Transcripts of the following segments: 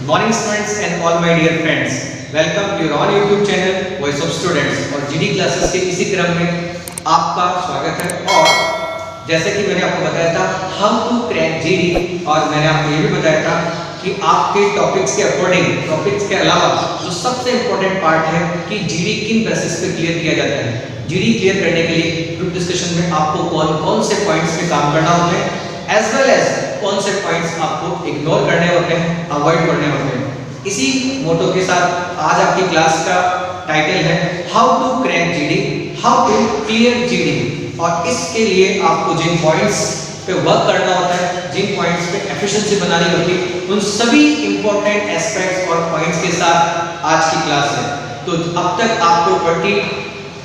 Morning students and all my dear friends, welcome to your on YouTube channel voice of students. और GD classes के इसी क्रम में आपका स्वागत है। और जैसे कि मैंने आपको बताया था हाउ टू क्रैक जीडी, और मैंने आपको ये भी बताया था कि आपके टॉपिक्स के अकॉर्डिंग, टॉपिक्स के अलावा जो सबसे इंपॉर्टेंट पार्ट है कि जीडी किन बेसिस पे क्लियर किया जाता है। जीडी क्लियर करने के लिए ग्रुप डिस्कशन में आपको कौन कौन से पॉइंट्स पे काम करना होता है, एज वेल एज कौन से पॉइंट्स आपको इग्नोर करने होते हैं, अवॉइड करने होते हैं। इसी मोटो के साथ आज आपकी क्लास का टाइटल है how to crack GD, how to clear GD. और इसके लिए आपको जिन पॉइंट्स पे वर्क करना होता है, जिन पॉइंट्स पे एफिशिएंसी बनानी होती है, उन सभी इंपॉर्टेंट एस्पेक्ट्स और पॉइंट्स के साथ आज की क्लास है। तो अब तक आपको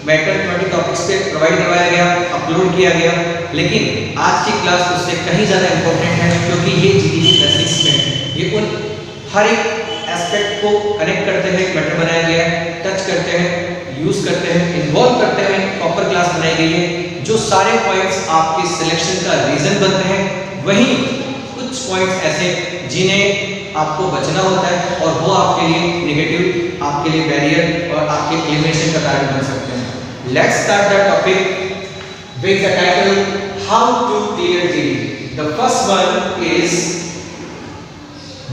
20 टॉपिक्स पे प्रोवाइड करवाया गया, अपलोड किया गया, लेकिन आज की क्लास उससे कहीं ज़्यादा इंपॉर्टेंट है क्योंकि ये जीडी की बेसिक्स में ये उन हर एक एस्पेक्ट को कनेक्ट करते हैं, मैटर बनाया गया है, टच करते हैं, यूज करते हैं, इन्वॉल्व करते हैं, प्रॉपर क्लास बनाई गई है। जो सारे पॉइंट्स आपके सिलेक्शन का रीजन बनते हैं, वहीं कुछ पॉइंट्स ऐसे जिन्हें आपको बचना होता है और वो आपके लिए नेगेटिव, आपके लिए बैरियर और आपके एलिमिनेशन का कारण बन सकते हैं। Let's start the topic with the title how to clear GD. The first one is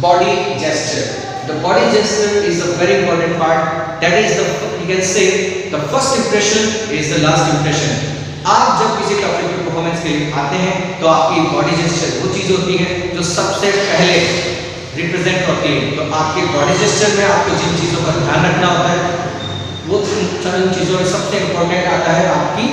body gesture. The body gesture is a very important part. That is the, you can say, the first impression is the last impression. आप जब किसी topic की performance के लिए आते हैं तो आपकी बॉडी जेस्चर वो चीज होती है जो सबसे पहले रिप्रेजेंट होती है। तो आपके बॉडी जेस्चर में आपको जिन चीजों का ध्यान रखना होता है वो इन चीजों में सबसे इंपॉर्टेंट आता है आपकी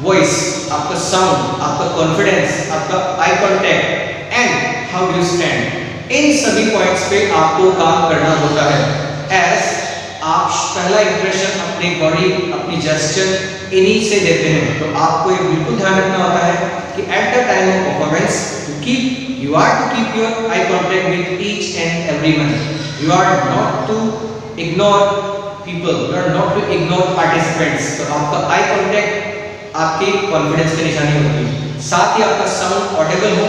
वॉइस, आपका साउंड, आपका कॉन्फिडेंस, आपका eye contact and how do stand. इन सभी पॉइंट्स पे आपको काम करना होता है। एज आप पहला इंप्रेशन अपनी बॉडी, अपनी जेस्चर इन्हीं से देते हैं। तो आपको ये बिल्कुल ध्यान रखना होता है कि at the time of performance you are to keep your eye contact with each and everyone. You are not to ignore people, you are not to ignore participants। तो आपका आई कांटेक्ट आपके कॉन्फिडेंस की निशानी होती है। साथ ही आपका sound Audible हो,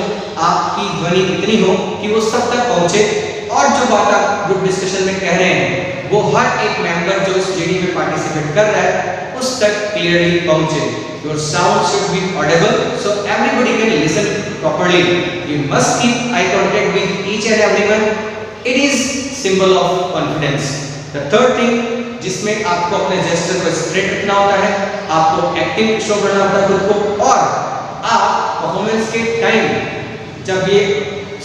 आपकी ध्वनि इतनी हो कि वो सब तक पहुंचे और जो बात आप ग्रुप डिस्कशन में कह रहे हैं वो हर एक मेंबर जो इस जीडी में पार्टिसिपेट कर रहा है उस तक क्लियरली पहुंचे। Your sound should be audible so everybody can listen properly. You must keep eye contact with each and everyone. It is symbol of confidence. The third thing जिसमें आपको अपने जेस्चर को स्ट्रेट रखना होता है, आपको एक्टिव शो करना होता है खुद को, और आप परफॉर्मेंस के टाइम जब ये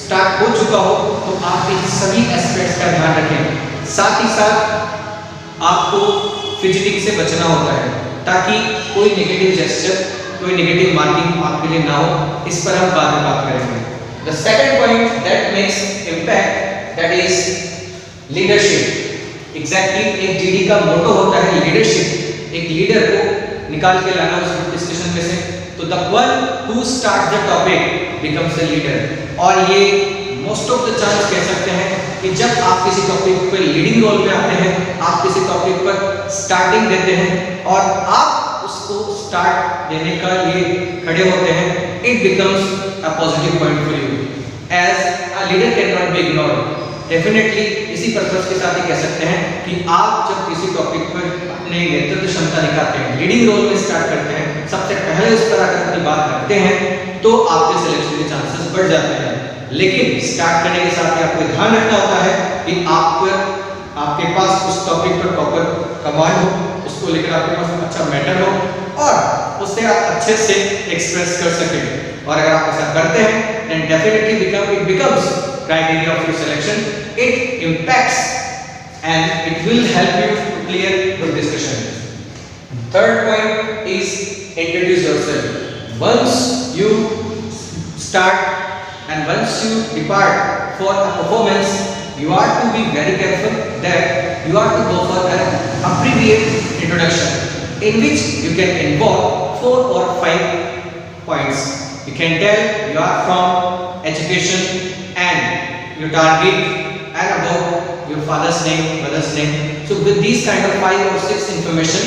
स्टार्ट हो चुका हो तो आप इन सभी एस्पेक्ट्स का ध्यान रखें। साथ ही साथ आपको फिजिटिंग से बचना होता है ताकि कोई नेगेटिव जेस्चर, कोई नेगेटिव मार्किंग आपके लिए ना हो। इस पर हम बाद में बात करेंगे। The second point that makes impact, that is leadership. Exactly एक जीडी का मोटो होता है लीडरशिप। एक लीडर को निकाल के लाना उस डिस्कशन में से। तो the one who start the topic becomes the leader. और ये मोस्ट ऑफ द चांस कह सकते हैं कि जब आप किसी टॉपिक पर लीडिंग रोल में आते हैं, आप किसी टॉपिक पर स्टार्टिंग देते हैं और आप उसको स्टार्ट देने का लिए खड़े होते हैं, it becomes a positive point for you. As a leader can not be ignored. Definitely इसी पर्पस के साथ ही कह सकते हैं कि आप जब किसी टॉपिक पर अपने नेतृत्व क्षमता दिखाते हैं, लीडिंग रोल में स्टार्ट करते हैं, सबसे पहले उस पर आकर अपनी बात रखते हैं, तो आपके सिलेक्शन के चांसेस बढ़ जाते हैं। लेकिन स्टार्ट करने के साथ ही आपको ध्यान रखना होता है कि आपके पास उस टॉपिक पर प्रॉपर कमांड हो, उसको लेकर आपके पास अच्छा मैटर हो और उससे आप अच्छे से एक्सप्रेस कर सकें। और अगर आप ऐसा करते हैं then definitely it becomes criteria of your selection. It impacts and it will help you to clear the discussion. Third point is introduce yourself. Once you start and once you depart for a performance, you are to be very careful that you are to go for an abbreviated introduction in which you can involve 4 or 5 points. You can tell you are from education and your target and about your father's name, mother's name. So with these kind of 5 or 6 information,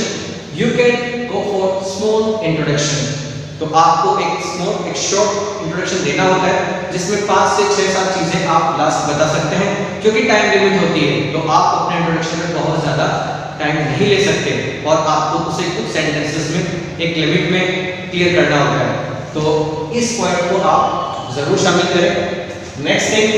you can go for small introduction. तो आपको एक short introduction देना होता है जिसमें 5 से 6-7 चीजें आप लास्ट बता सकते हैं, क्योंकि टाइम लिमिट होती है तो आप अपने इंट्रोडक्शन में बहुत ज्यादा टाइम नहीं ले सकते और आपको उसे कुछ सेंटेंसेस में एक लिमिट में क्लियर करना होता है। तो इस पॉइंट को आप जरूर शामिल करें। Next thing,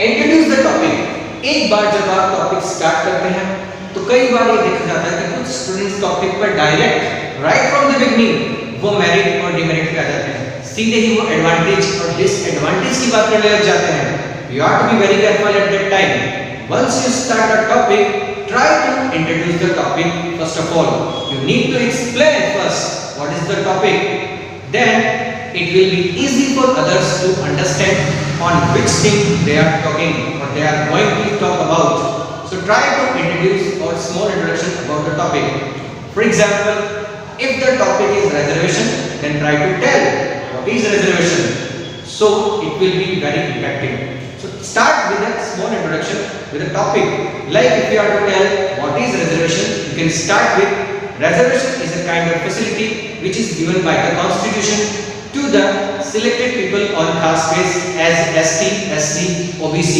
introduce the topic. एक बार जब आप टॉपिक स्टार्ट करते हैं तो कई बार ये देखा जाता है कि कुछ स्टूडेंट्स टॉपिक पर direct right from the beginning वो मेरिट और डिमेरिट पे आ जाते हैं, सीधे ही वो एडवांटेज और डिसएडवांटेज की बात करने लग जाते हैं। You have to be very careful at that time. Once you start a topic, try to introduce the topic first of all. You need to explain first what is the topic. Then it will be easy for others to understand on which thing they are talking or they are going to talk about. So try to introduce or small introduction about the topic. For example, if the topic is reservation, then try to tell what is reservation. So it will be very effective. So start with a small introduction with a topic. Like if you are to tell what is reservation, you can start with reservation is a kind of facility which is given by the constitution to the selected people on caste base as ST, SC, OBC.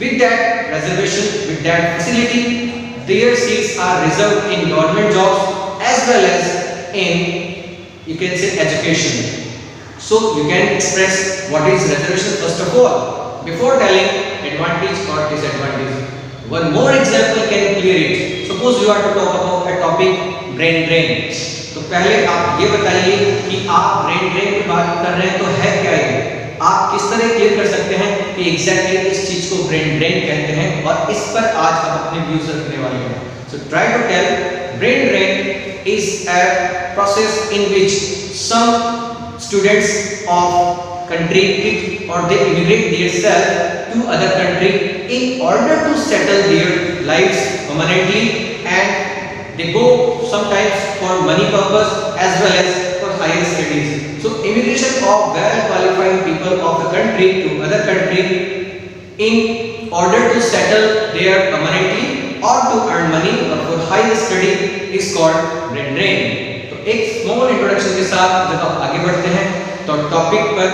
With that reservation, with that facility, their seats are reserved in government jobs as well as in, you can say, education. So you can express what is reservation first of all before telling advantage or disadvantage. One more example can clear it. Suppose you are to talk about a topic brain drain. तो पहले आप ये बताइए कि आप brain drain की बात कर रहे हैं तो है क्या ये? आप किस तरह क्लियर कर सकते हैं कि एग्जैक्टली इस चीज को ब्रेन ड्रेन कहते हैं और इस पर आज हम अपने व्यूज रखने वाले हैं। So try to tell brain drain is a process in which some students of country or they immigrate themselves to other country in order to settle their lives permanently, and they go sometimes for money purpose as well as for higher studies. So immigration of well qualified people of the country to other country in order to settle there permanently or to earn money or for higher study is called brain drain. तो एक small introduction के साथ जब आप आगे बढ़ते हैं तो टॉपिक पर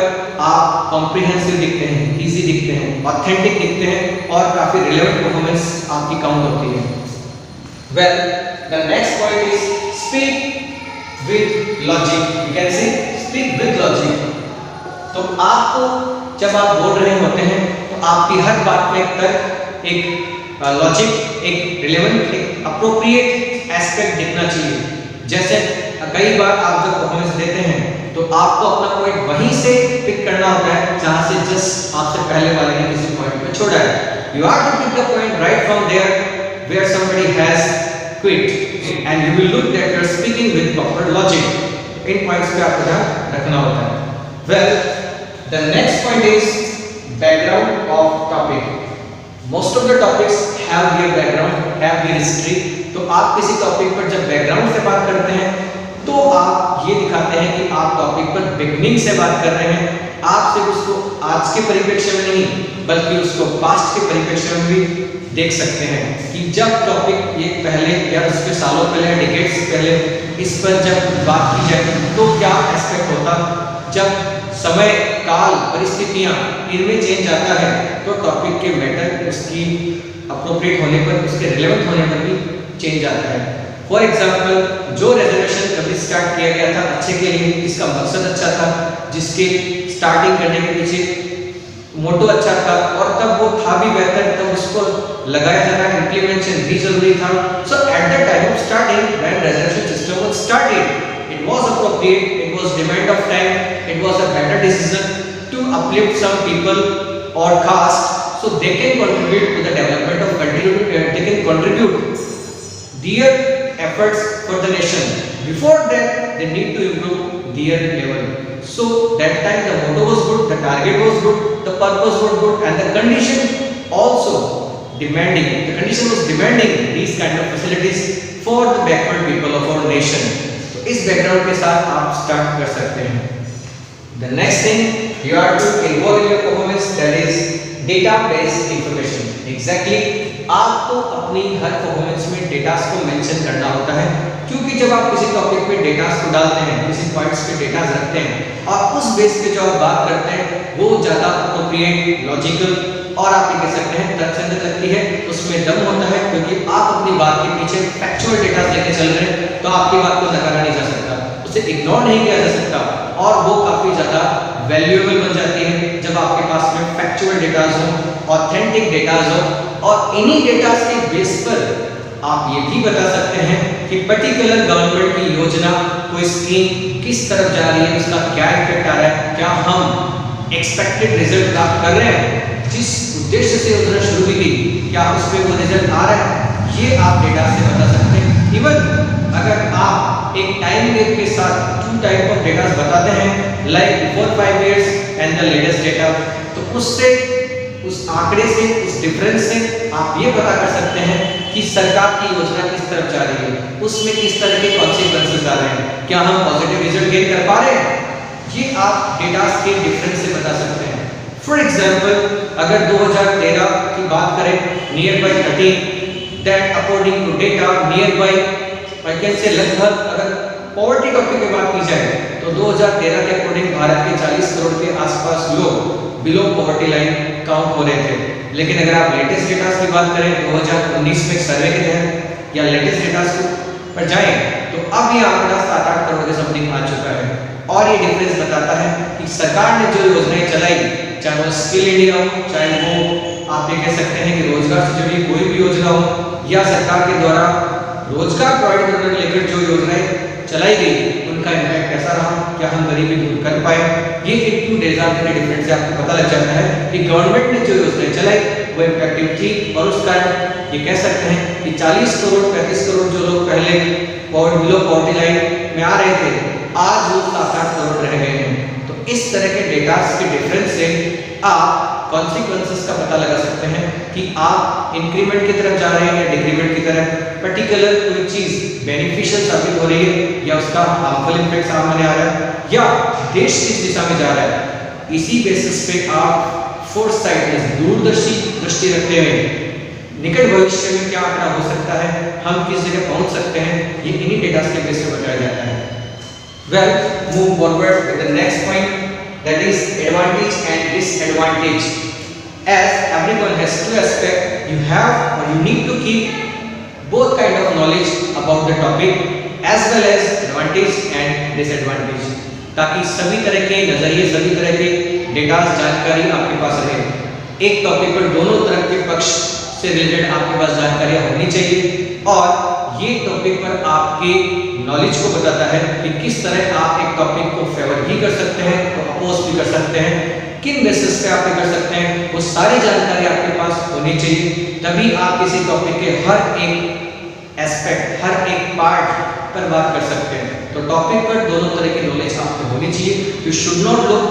आप कॉम्प्रिहेंसिव दिखते हैं, इजी दिखते हैं, ऑथेंटिक दिखते हैं और काफी रिलेवेंट परफॉर्मेंस आपकी काउंट होती है। Well, the next point is speak with logic. You can say speak with logic. तो आपको जब आप बोल रहे होते हैं तो आपकी हर बात में एक लॉजिक, एक रिलेवेंट, एक अप्रोप्रिएट एस्पेक्ट दिखना चाहिए। जैसे कई बार आप जब परफॉर्मेंस देते हैं तो आपको अपना पॉइंट वहीं से पिक करना होता है जहां से जस्ट आपसे पहले वाले ने किसी पॉइंट पे छोड़ा है। You have to pick the point right from there where somebody has quit and you will look that you are speaking with proper logic. इन पॉइंट्स पे आपको ध्यान रखना होता है। Well, the next point is background of topic. Most of the topics have their background, have their history. तो आप किसी टॉपिक पर जब बैकग्राउंड से बात करते हैं तो आप ये दिखाते हैं कि आप टॉपिक पर बिगनिंग से बात कर रहे हैं। आप सिर्फ उसको आज के परिप्रेक्ष्य में नहीं बल्कि उसको पास्ट के परिप्रेक्ष्य में भी देख सकते हैं कि जब टॉपिक ये पहले या उसके सालों पहले, डिकेड्स पहले इस पर जब बात की जाए तो क्या एस्पेक्ट होता। जब समय, काल, परिस्थितियां इनमें चेंज आता है तो टॉपिक के मैटर उसकी अप्रोप्रिएट होने पर, उसके रिलेवेंट होने पर भी चेंज आता है। फॉर एग्जाम्पल, जो रेजर्वेशन कभी स्टार्ट किया गया था अच्छे के लिए, इसका मकसद अच्छा था, जिसके स्टार्टिंग करने के पीछे मोटो अच्छा था और तब वो था भी बेहतर, तब उसको लगाया जाना, इम्प्लीमेंटेशन भी जरूरी था। So at the time of starting when reservation system was started, it was appropriate, it was demand of time, it was a better decision to uplift some people और caste so they can contribute to the development of country, they can contribute their efforts for the nation. Before that they need to improve their level. So that time the motto was good, the target was good, the purpose was good, and the condition also demanding, the condition was demanding these kind of facilities for the backward people of our nation. So इस background के साथ आप start कर सकते हैं। The next thing you are to involve in your performance, that is data based information. Exactly, आपको अपनी हर performance में डेटा को मेंशन करना होता है क्योंकि जब आप किसी टॉपिक पे डेटा को डालते हैं, किसी पॉइंट्स पे डेटा रखते हैं और उस बेस पे जो आप बात करते हैं वो ज़्यादा अप्रोप्रिएट, लॉजिकल और आप ये कह सकते हैं तर्कसंगत लगती है, उसमें दम होता है, क्योंकि आप अपनी बात के पीछे फैक्चुअल डेटा लेके चल रहे हैं, तो आपकी बात को नकारा नहीं जा सकता, उसे इग्नोर नहीं किया जा सकता और वो काफ़ी ज़्यादा वैल्यूएबल बन जाती है जब आपके पास में फैक्चुअल डेटाज हो, ऑथेंटिक डेटाज हो और इन्हीं डेटाज के बेस पर आप ये भी बता सकते हैं कि पर्टिकुलर गवर्नमेंट की योजना, कोई स्कीम किस तरफ जा रही है, उसका क्या इम्पैक्ट आ रहा है, क्या हम एक्सपेक्टेड रिजल्ट प्राप्त कर रहे हैं, जिस उद्देश्य से योजना शुरू की गई क्या उसमें वो रिजल्ट आ रहा है, ये आप डेटा से बता सकते हैं। इवन अगर आप एक टाइम वेव के साथ 2 टाइप ऑफ डेटा बताते हैं, like before 5 years and the latest data, तो उससे, उस आंकड़े से, उस डिफरेंस से आप ये पता कर सकते हैं कि सरकार की योजना किस तरफ जा रही है, उसमें किस तरह के कॉन्सिक्वेंसेस आ रहे हैं, क्या हम पॉजिटिव रिजल्ट गेन कर पा रहे हैं, ये आप डेटा के डिफरेंस से बता सकते हैं। फॉर एग्जाम्पल अगर 2013 की बात करें, near by 13, that according to data near by I can say लगभग, अगर पॉवर्टी टॉपिक की बात की जाए तो 2013 के अकॉर्डिंग भारत के 40 करोड़ के आसपास लोग बिलो पॉवर्टी लाइन काउंट हो रहे थे। लेकिन अगर आप लेटेस्ट डेटा की बात करें 2019 में सर्वे के तहत या लेटेस्ट डेटा पर जाएं तो अब ये आंकड़ा 7-8 करोड़ के समथिंग आ चुका है। और ये डिफरेंस बताता है कि सरकार ने जो योजनाएं चलाई, चाहे वो स्किल इंडिया हो, चाहे वो आप ये कह सकते हैं कि रोजगार से जुड़ी कोई भी योजना हो, या सरकार के द्वारा रोजगार प्रोवाइड करने को लेकर जो योजनाएं चलाई गई उनका इम्पैक्ट कैसा रहा, क्या हम गरीबी दूर कर पाए, ये एक 2 डेटा के डिफरेंस से आपको पता लग जाता है कि गवर्नमेंट ने जो योजनाएं चलाई वो इफेक्टिव थी। और उस कारण ये कह सकते हैं कि 40 करोड़ 35 करोड़ जो लोग पहले बिलो पॉवर्टी लाइन में आ रहे थे, आज वो 7-8 करोड़ रह गए हैं। तो इस तरह के डेटा के डिफरेंस से आप कॉन्सिक्वेंसेस का पता लगा सकते हैं कि आप इंक्रीमेंट की तरफ जा रहे हैं या डिक्रीमेंट की तरफ, पर्टिकुलर कोई चीज बेनिफिशियल साबित हो रही है या उसका हार्मफुल इम्पैक्ट सामने आ रहा है, या देश किस दिशा में जा रहा है। इसी बेसिस पे आप फोरसाइटनेस, दूरदर्शी दृष्टि रखते हुए निकट भविष्य में क्या आंकड़ा हो सकता है, हम किस जगह पहुंच सकते हैं, ये इन्हीं डेटा के बेस पे बताया जाता है। Well, move forward with the next point, that is advantage and disadvantage. As everyone has 2 aspects, you have or you need to keep both kind of knowledge about the topic as well as advantage and disadvantage, ताकि सभी तरह के नजरिए, सभी तरह के data जानकारी आपके पास रहे। एक टॉपिक पर दोनों तरह के पक्ष से रिलेटेड आपके पास जानकारियां होनी चाहिए और ये टॉपिक पर आपके नॉलेज को बताता है कि किस तरह आप एक टॉपिक को फेवर भी कर सकते हैं तो अपोज भी कर सकते हैं, किन बेसिस पे आप ये कर सकते हैं, वो सारी जानकारी आपके पास होनी चाहिए। तभी आप किसी टॉपिक के हर एक एस्पेक्ट, हर एक पार्ट पर बात कर सकते हैं। तो टॉपिक पर दोनों तरह की नॉलेज आपको होनी चाहिए। You should not look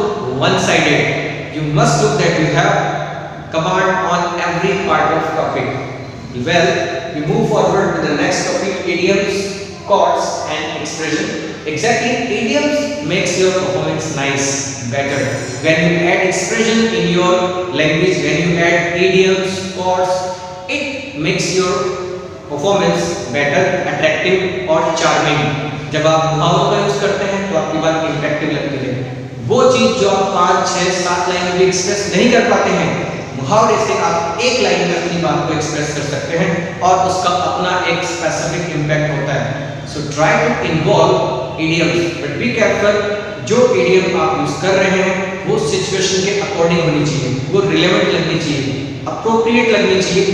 one sided, you must look that you have command on every part of topic. Well, we move forward to the next topic, idioms, chords and expression. Exactly, idioms makes your performance nice, better. When you add expression in your language, when you add idioms, chords, it makes your performance better, attractive और charming. जब आप मुहावरों का use करते हैं तो आपकी बात इम्पैक्टिव लगती है। वो चीज जो आप 5, 6, 7 लाइन में एक्सप्रेस नहीं कर पाते हैं, मुहावरे से आप एक लाइन में अपनी बात को एक्सप्रेस कर सकते हैं और उसका अपना एक स्पेसिफिक इम्पैक्ट होता है। So try to involve idioms, but be careful, जो इडियम आप यूज कर रहे हैं वो सिचुएशन के अकॉर्डिंग होनी चाहिए, वो रिलेवेंट लगनी चाहिए, अप्रोप्रिएट लगनी चाहिए,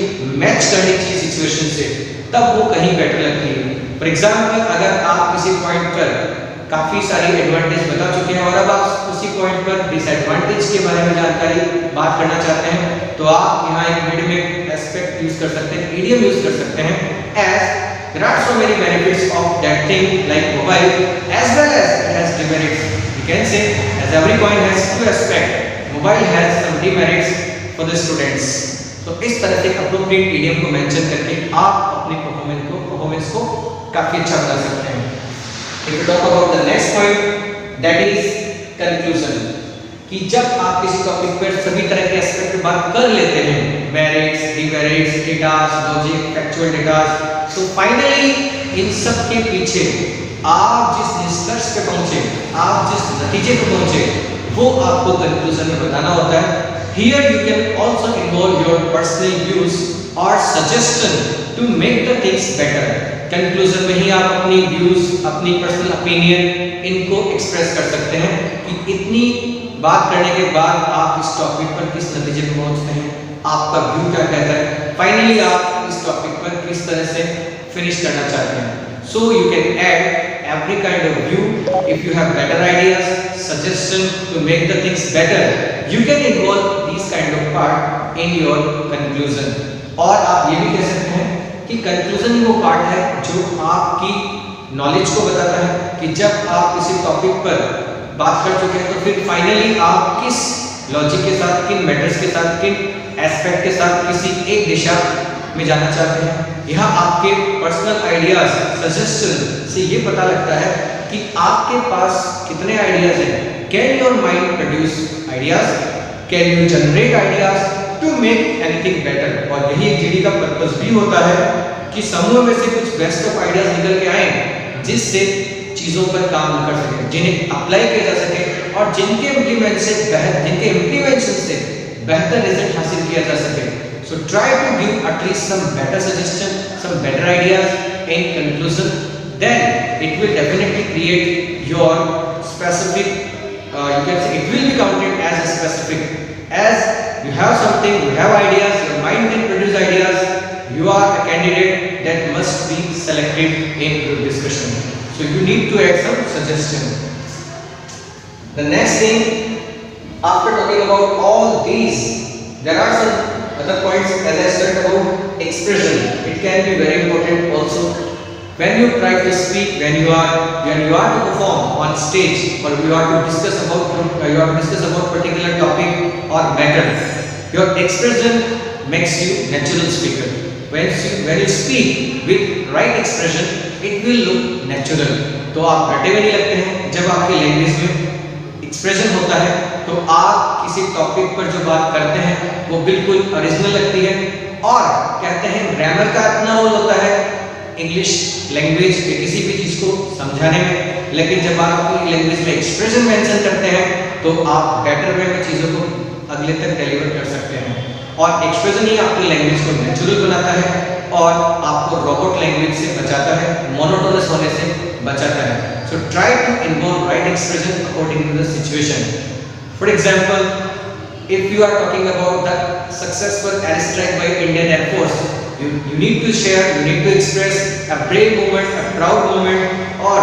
मैच करनी चाहिए सिचुएशन से, तब वो कहीं बेटर लगती है। फॉर एग्जाम्पल, अगर आप किसी पॉइंट पर काफ़ी सारी एडवांटेज बता चुके हैं और अब आप उसी पॉइंट पर डिसएडवांटेज के बारे में जानकारी बात करना चाहते हैं, तो आप यहाँ एक मिड में एस्पेक्ट यूज कर सकते हैं, इडियम यूज कर सकते हैं। As there are so many benefits of that thing like mobile as well as it has demerits. You can say as every coin has 2 aspects, mobile has some demerits for the students. तो इस तरह से appropriate idiom को mention करके आप अपनी performance को काफी अच्छा बना सकते हैं। If you talk about the next point, that is conclusion, कि जब आप किसी टॉपिक पर सभी तरह के एस्पेक्ट पर बात कर लेते हैं, merits, demerits, datas, logic, factual datas, तो फाइनली इन सब के पीछे आप जिस निष्कर्ष पे पहुंचे, आप जिस नतीजे पे पहुंचे, वो आपको कंक्लूजन में बताना होता है। Here you can also involve your personal views or suggestion to make the things better. Conclusion में ही आप अपनी व्यूज, अपनी पर्सनल ओपिनियन इनको एक्सप्रेस कर सकते हैं कि इतनी बात करने के बाद आप इस टॉपिक पर किस नतीजे पे पहुंचते हैं, आपका व्यू क्या कहता है, फाइनली आप इस टॉपिक पर किस तरह से फिनिश करना चाहते हैं। So you can add every kind of view. If you have better ideas, suggestion to make the things better, you can involve these kind of part in your conclusion. और आप ये भी कह सकते हैं कि conclusion ही वो part है जो आपकी knowledge को बताता है कि जब आप किसी टॉपिक पर बात कर चुके हैं तो फिर फाइनली आप किस लॉजिक के साथ, किन मैटर्स के साथ, किन एस्पेक्ट के साथ किसी एक दिशा में जाना चाहते हैं। यहाँ आपके पर्सनल आइडियाज, सजेशन से ये पता लगता है कि आपके पास कितने आइडियाज हैं। Can your mind produce ideas, can you generate ideas to make anything better. और यही एक जीडी का पर्पस भी होता है कि समूह में से कुछ बेस्ट ऑफ आइडियाज निकल के आए जिससे चीजों पर काम कर सके, जिन्हें अप्लाई किया जा सके और जिनके इम्प्लीमेंटेशन से बेहतर रिजल्ट हासिल किया जा सके। So try to give at least some better suggestion, some better ideas in conclusion. Then it will definitely create your specific. You can say it will be counted as a specific. As you have something, you have ideas, your mind can produce ideas. You are a candidate that must be selected in group discussion. So you need to add some suggestion. The next thing, after talking about all these, there are some other points. As I said about expression, it can be very important also. When you try to speak, when you are to perform on stage, or you are to discuss about particular topic or matter, your expression makes you natural speaker. When you speak with right expression, it will look natural. तो आप रटे हुए नहीं लगते हैं। जब आपकी language में एक्सप्रेशन होता है तो आप किसी टॉपिक पर जो बात करते हैं वो बिल्कुल ओरिजिनल लगती है। और कहते हैं ग्रामर का इतना रोल होता है इंग्लिश लैंग्वेज के किसी भी चीज को समझाने में, लेकिन जब आप अपनी लैंग्वेज में एक्सप्रेशन मेंशन करते हैं तो आप बेटर वे में चीजों को अगले तक डिलीवर कर सकते हैं। और एक्सप्रेशन ही आपकी लैंग्वेज को नेचुरल बनाता है और आपको रोबोट लैंग्वेज से बचाता है, मोनोटोनस होने से बचाता है। So try to involve right expression according to the situation. For example, if you are talking about the successful airstrike by Indian Air Force, you need to share, you need to express a brave moment, a proud moment. और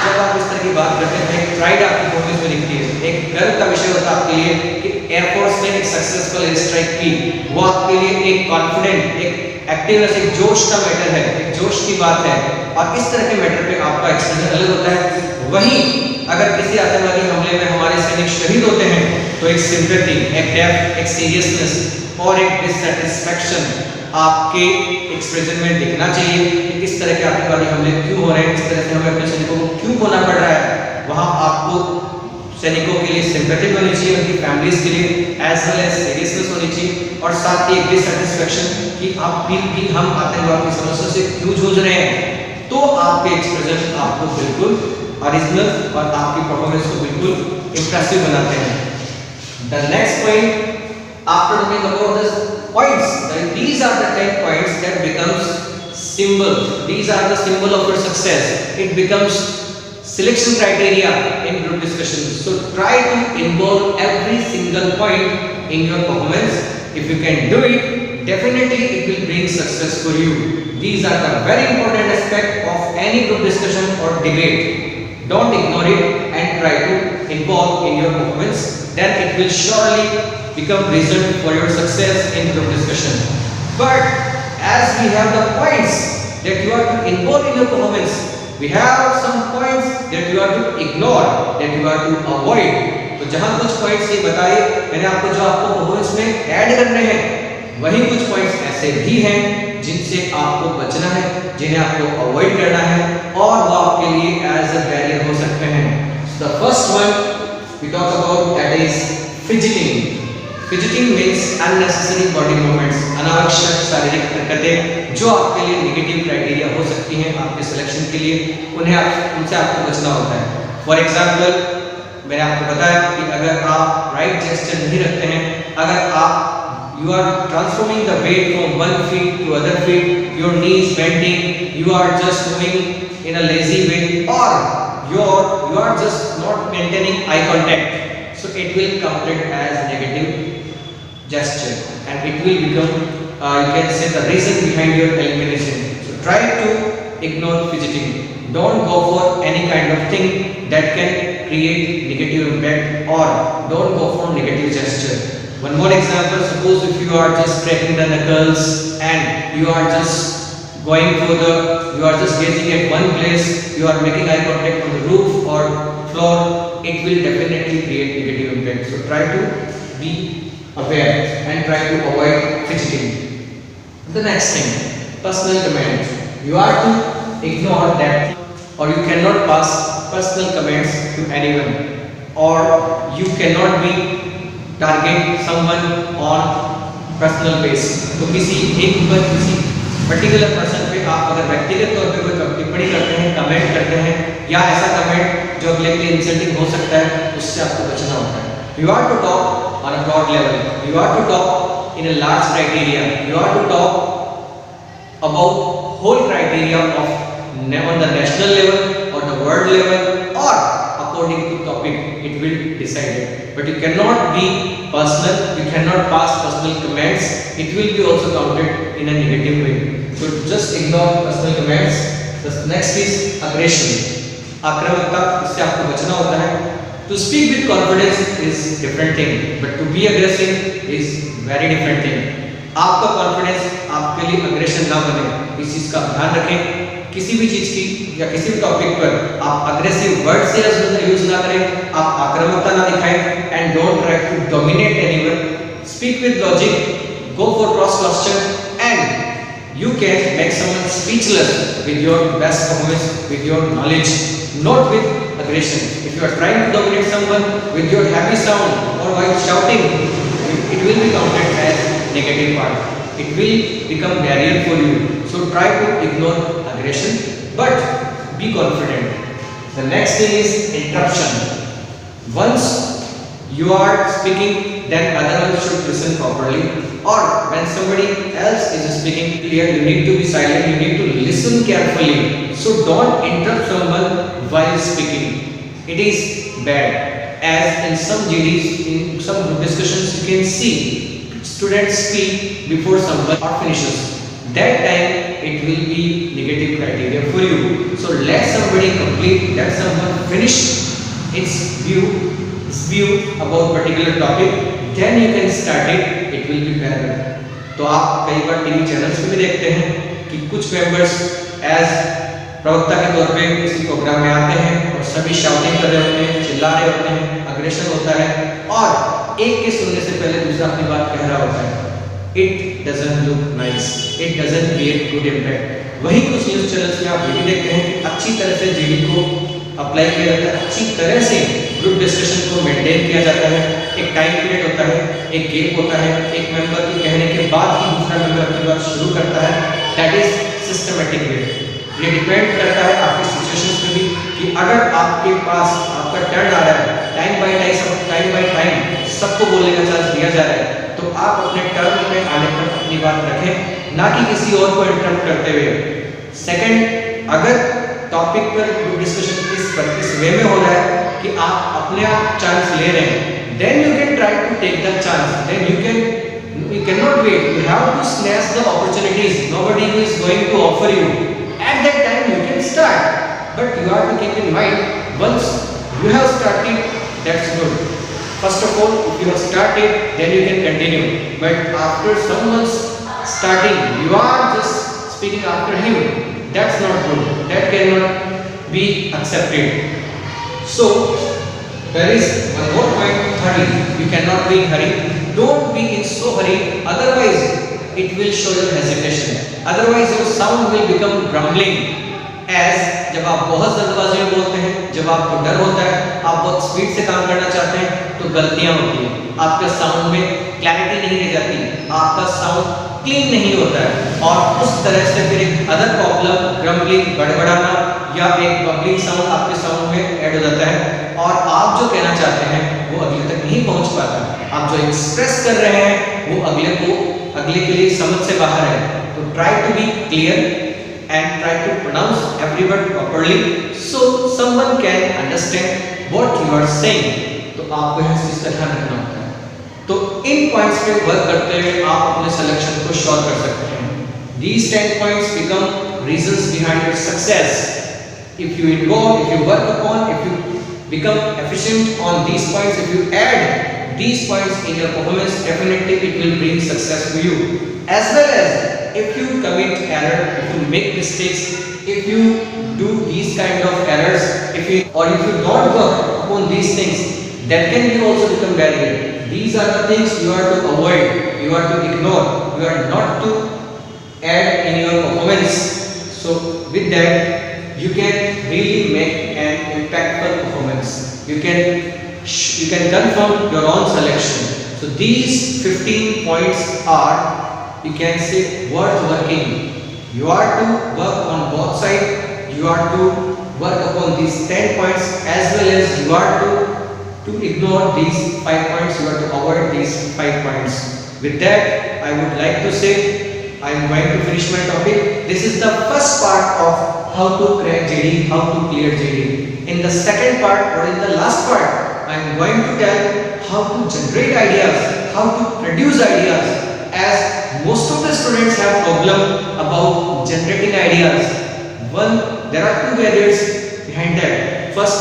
जब आप इस तरह की बात करते हैं, एक प्राइड आपकी परफॉर्मेंस में दिखती है, एक गर्व का विषय होता है आपके लिए कि एयरफोर्स ने एक सक्सेसफुल एयर स्ट्राइक की। वो आपके लिए एक कॉन्फिडेंट, एक एक्टिवनेस, एक जोश का मैटर है, एक जोश की बात है। और इस तरह के मैटर पे आपका एक्सप्रेशन अलग होता है। वहीं अगर किसी आतंकवादी हमले में हमारे सैनिक शहीद होते हैं तो एक सिंपैथी, एक डेप्थ, एक सीरियसनेस और एक डिससैटिस्फैक्शन आपके एक्सप्रेशन में दिखना चाहिए कि किस तरह के आतंकवादी हमले क्यों हो रहे हैं, किस तरह से हमें अपने सैनिकों को क्यों खोना पड़ रहा है। वहाँ आपको सैनिकों के लिए सिंपैथी होनी चाहिए, उनकी फैमिलीज के लिए एज वेल एज सीरियसनेस होनी चाहिए, और साथ ही एक डिससैटिस्फैक्शन कि आप भी हम आतंकवाद की समस्या से क्यों जूझ रहे हैं। तो आपके एक्सप्रेशन आपको बिल्कुल ओरिजिनल और आपकी परफॉर्मेंस को बिल्कुल इंप्रेसिव बनाते हैं। The next point, after talking about the points, these are the 10 points that becomes symbol. These are the symbol of your success. It becomes selection criteria in group discussions. So try to involve every single point in your performance. If you can do it, definitely it will bring success for you. These are the very important aspect of any group discussion or debate. Don't ignore it and try to involve in your performance. Then it will surely become result for your success in group discussion. But as we have the points that you are to involve in your performance, we have some points that you are to ignore, that you are to avoid. तो जहाँ कुछ points ये बताए मैंने आपको, जो आपको performance में ऐड करने हैं, वहीं कुछ points ऐसे भी हैं जिनसे आपको बचना है, जिन्हें आपको अवॉइड करना है और वो आपके लिए एज अ बैरियर हो सकते हैं। So the first one we talk about, that is fidgeting. Fidgeting means unnecessary body movements, अनावश्यक शारीरिक हरकतें जो आपके लिए नेगेटिव क्राइटेरिया हो सकती हैं आपके सिलेक्शन के लिए उनसे आपको बचना होता है। फॉर एग्जाम्पल, मैंने आपको बताया कि अगर आप राइट जेस्चर नहीं रखते हैं, अगर आप you are transforming the weight from one feet to other feet, your knees bending, you are just moving in a lazy way, or you are just not maintaining eye contact, so it will count it as negative gesture and it will become you can say the reason behind your elimination. So try to ignore fidgeting. Don't go for any kind of thing that can create negative impact, or don't go for negative gesture. One more example, suppose if you are just cracking the knuckles and you are just gazing at one place, you are making eye contact on the roof or floor, it will definitely create negative impact. So try to be aware and try to avoid fidgeting. The next thing, personal comments. You are to ignore that, or you cannot pass personal comments to anyone, or you cannot be target someone on personal base. तो किसी particular person पे आप अगर व्यक्तिगत तौर पे कोई टिप्पणी करते हैं, कमेंट करते हैं, या ऐसा कमेंट जो अगले के लिए इंसल्टिंग हो सकता है, उससे आपको बचना होता है। You are to talk on a broad level, you are to talk in a large criteria, you are to talk about whole criteria of on the national level or the world level, or according to topic it will decide it. But you cannot be personal, you cannot pass personal comments, it will be also counted in a negative way. So just ignore personal comments. The next is aggression. आक्रामकता, इससे आपको बचना होता है। To speak with confidence is different thing, but to be aggressive is very different thing. आपका confidence आपके लिए aggression ना बने, इस चीज का ध्यान रखें। किसी भी चीज की या किसी भी टॉपिक पर आप अग्रेसिव वर्ड से यूज ना करें, आप आक्रामकता ना दिखाएं, and don't try to dominate anyone. Speak with logic, go for cross question, and you can make someone speechless with your best performance, with your knowledge, not with aggression. If you are trying to dominate someone with your happy sound or while shouting, it will be counted as negative part. It will become barrier for you. So try to ignore aggression, but be confident. The next thing is interruption. Once you are speaking, then other one should listen properly. Or when somebody else is speaking clear, you need to be silent. You need to listen carefully. So don't interrupt someone while speaking. It is bad. As in some GDs, in some group discussions, you can see students speak before someone or finishes. That time it will be negative criteria for you. So let somebody complete, let someone finish its view about particular topic, then you can start it. It will be better. तो आप कई बार TV channels पे भी देखते हैं कि कुछ members as प्रवक्ता के तौर पे किसी प्रोग्राम में आते हैं और सभी शाउटिंग कर रहे होते हैं, चिल्ला रहे होते हैं, अग्रेशन होता है, और एक के सुनने से पहले दूसरा अपनी बात कह रहा होता है। It doesn't look nice. It doesn't create good impact. वही कुछ न्यूज़ चैनल्स में आप ये भी देखते हैं कि अच्छी तरह से जीडी को अप्लाई किया जाता है, अच्छी तरह से ग्रुप डिस्कशन को मेंटेन किया जाता है, एक टाइम पीरियड होता है, एक गेम होता है, एक मेंबर के कहने के बाद ही दूसरा मेंबर अपनी बात शुरू करता है। That is systematic way. ये डिपेंड करता है आपकी सिचुएशंस में भी कि अगर आपके पास आपका टर्न आ रहा है, टाइम बाय टाइम सबको बोलने का चांस दिया जा रहा है, तो आप अपने टर्न पे आने पर अपनी बात रखें, ना कि किसी और को इंटरप्ट करते हुए। सेकंड, अगर टॉपिक पर ग्रुप डिस्कशन इस वे में हो रहा है कि आप अपने आप चांस ले रहे हैं, then you can try to take that chance. Then you cannot wait. You have to snatch the opportunities. Nobody is going to offer you. At that time you can start. But you have to keep in mind, once you have started, that's good. First of all, if you have started, then you can continue. But after someone's starting, you are just speaking after him. That's not good. That cannot be accepted. So there is one more point, hurry. You cannot be in hurry. Don't be in so hurry. Otherwise, it will show your hesitation. Otherwise, your sound will become grumbling. As जब आप बहुत जल्दबाजी में बोलते हैं, जब आपको डर होता है, आप बहुत स्पीड से काम करना चाहते हैं, तो गलतियां होती हैं, आपके साउंड में क्लैरिटी नहीं रह जाती, आपका साउंड क्लीन नहीं होता है, और उस तरह से फिर एक अदर प्रॉब्लम, ग्रम्बलिंग, बड़बड़ाना, या एक बबलिंग साउंड आपके साउंड में ऐड हो जाता है और आप जो कहना चाहते हैं वो अगले तक नहीं पहुंच पाता। आप जो एक्सप्रेस कर रहे हैं वो अगले के लिए समझ से बाहर है। तो try to be clear and try to pronounce every word properly so someone can understand what you are saying. तो आपको इस चीज का ध्यान रखना होता है। तो इन पॉइंट्स पे वर्क करते हुए आप अपने सिलेक्शन को श्योर कर सकते हैं। These 10 points become reasons behind your success. If you involve, if you work upon, if you become efficient on these points, if you add these points in your performance, definitely it will bring success to you. As well as if you commit error, if you make mistakes, if you do these kind of errors, if you don't work upon these things, that can be also become barrier. These are the things you are to avoid, you are to ignore, you are not to add in your performance. So with that you can really make an impactful performance. You can confirm your own selection. So these 15 points are, you can say, worth working. You are to work on both sides. You are to work upon these 10 points as well as you are to ignore these 5 points. You are to avoid these 5 points. With that I would like to say I am going to finish my topic. This is the first part of how to crack JD, how to clear JD. In the second part or in the last part, I am going to tell how to generate ideas, how to produce ideas, as most of the students have problem about generating ideas. There are two barriers behind that. First,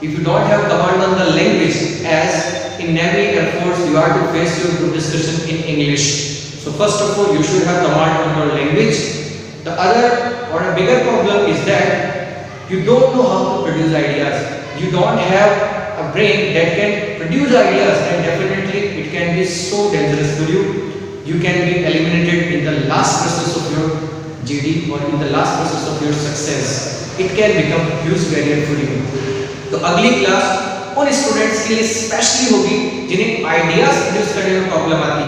if you don't have command on the language, as in Navy Air Force you are to face your group discussion in English. So first of all, you should have command on your language. The other or a bigger problem is that you don't know how to produce ideas. You don't have a brain that can produce ideas, then definitely it can be so dangerous to you. You can be eliminated in the last process of your GD or in the last process of your success. It can become huge barrier for you. तो अगली class उन students के लिए specially होगी जिन्हें ideas produce करने में problem आती है।